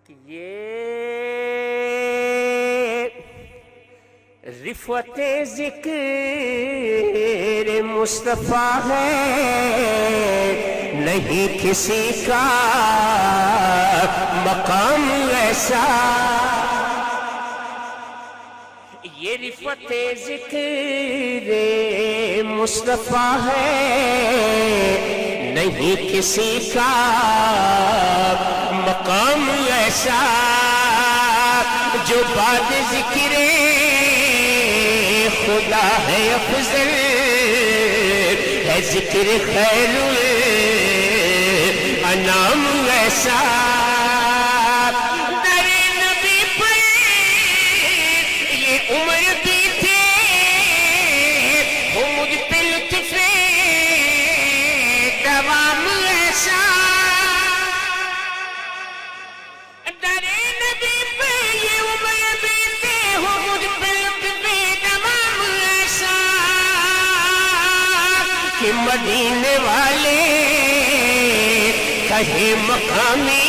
کہ یہ رفعت ذکر مصطفیٰ ہے، نہیں کسی کا مقام ایسا. یہ رفعت ذکر مصطفیٰ ہے، نہیں کسی کا مقام ایسا. جو بعد ذکر خدا ہے افضل، ہے ذکر خیر الانام ایسا. در نبی پر یہ عمر بیتے، ہو مجھ پہ لطف دوام ایسا. در نبی پہ یہ عمر بیتے، ہو مجھ پہ لطف دوام ایسا. کہ مدینے والے کہے مقامی،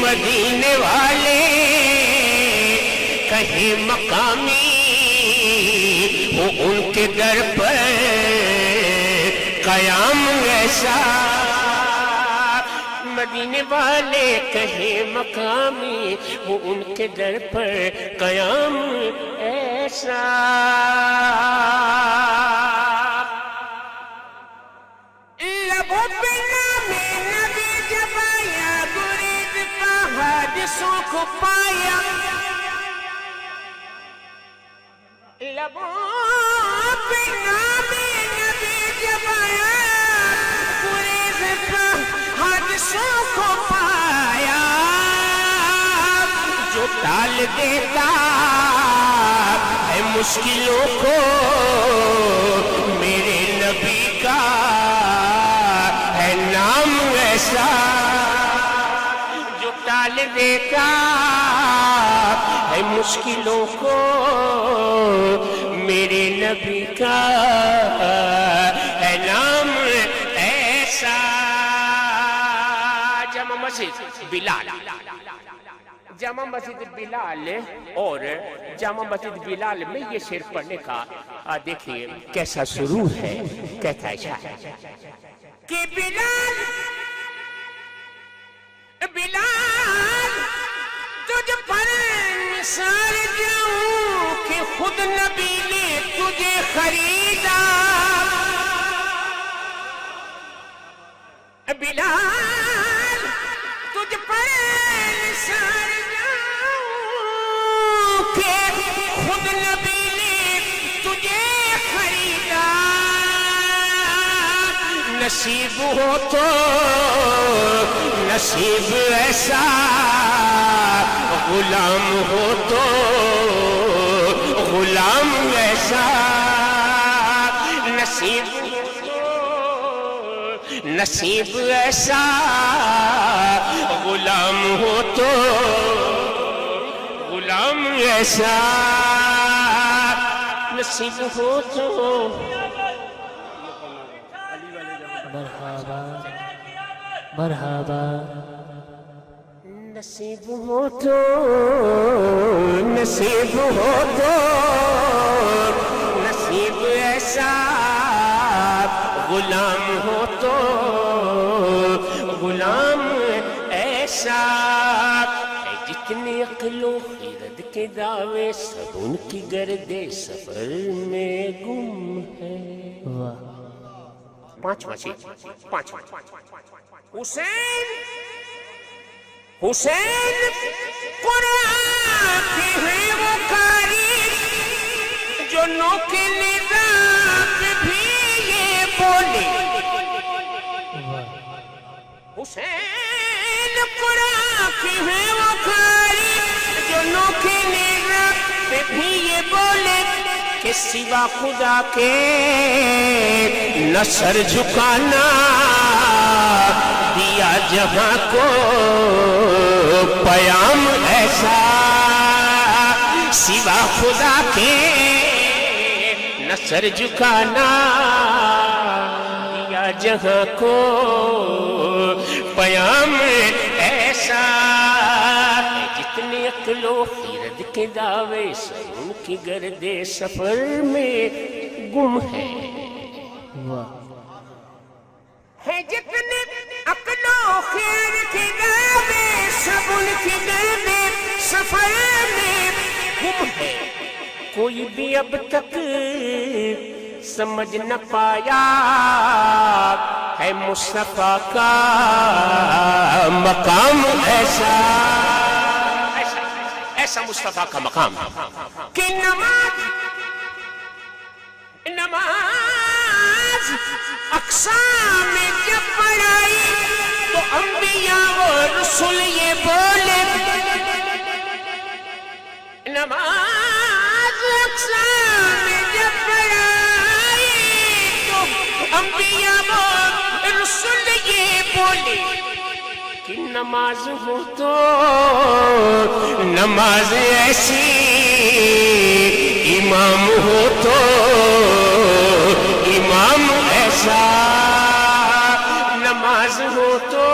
مدینے والے کہے مقامی، وہ ان کے در پر قیام ایسا. مدینے والے کہے مقامی، وہ ان کے در پر قیام ایسا. لبوں پہ نام نبی جب آیا، گریز حادثوں کو پایا. لبوں پہ نام نبی جب آیا، گریز حادثوں کو پایا. جو ٹال دیتا ہے مشکلوں کو، میرے نبی کا ہے نام ایسا. جو ٹال دیتا ہے مشکلوں کو، میرے نبی کا ہے نام ایسا. جامع مسجد بلال، جامع مسجد بلال اور جامع مسجد بلال میں یہ شعر پڑھنے کا دیکھیے کیسا سرور ہے. کہتا ہے شاعر کہ بلال بلال تجھ پر نثار جاؤں کہ خود نبی نے تجھے خریدا. بلال تجھ پر نثار جاؤں کہ خود نبی نے تجھے خریدا. نصیب ہو تو نصیب ایسا، غلام ہو تو غلام ایسا. نصیب ہو تو نصیب ایسا، غلام ہو تو غلام ایسا. نصیب ہو تو مرحبا مرحبا. نصیب ہو تو نصیب ہو تو نصیب ایسا، غلام ہو تو غلام ایسا. جتنی عقل و خرد کے دعوے سب ان کی گرد سفر میں گم ہے. واہ. پانچ حسین حسین قرآن کی ہے وہ کاری، جو نو کے نظام بھی یہ بولے. حسین قرآن کی ہے وہ کاری، جو نو کے نظام بھی یہ بولے کہ سوا خدا کے نہ سر جھکانا، دیا جہاں کو پیام ایسا. سوا خدا کے نہ سر جھکانا، دیا جہاں کو پیام ایسا. اتنی عقل و خیرت کے دعوے سب ان کی گرد سفر میں گم ہے جتنے عقل و خیرت کے دعوے سب ان کی گرد سفر میں گم ہے کوئی بھی اب تک سمجھ نہ پایا ہے مصطفیٰ کا مقام ایسا ایسا مصطفیٰ کا مقام کہ نماز اقصی میں جب پڑھائی تو انبیاء و رسول یہ بولے نماز اقصی میں جب پڑھائی تو انبیاء و رسول یہ بولے کہ نماز ہو تو نماز ایسی امام ہو تو امام ایسا نماز ہو تو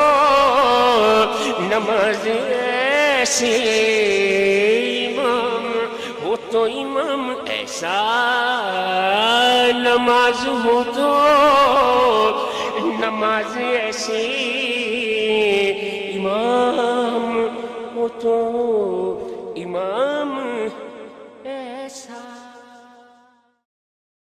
نماز ایسی امام ہو تو امام ایسا نماز ہو تو نماز ایسی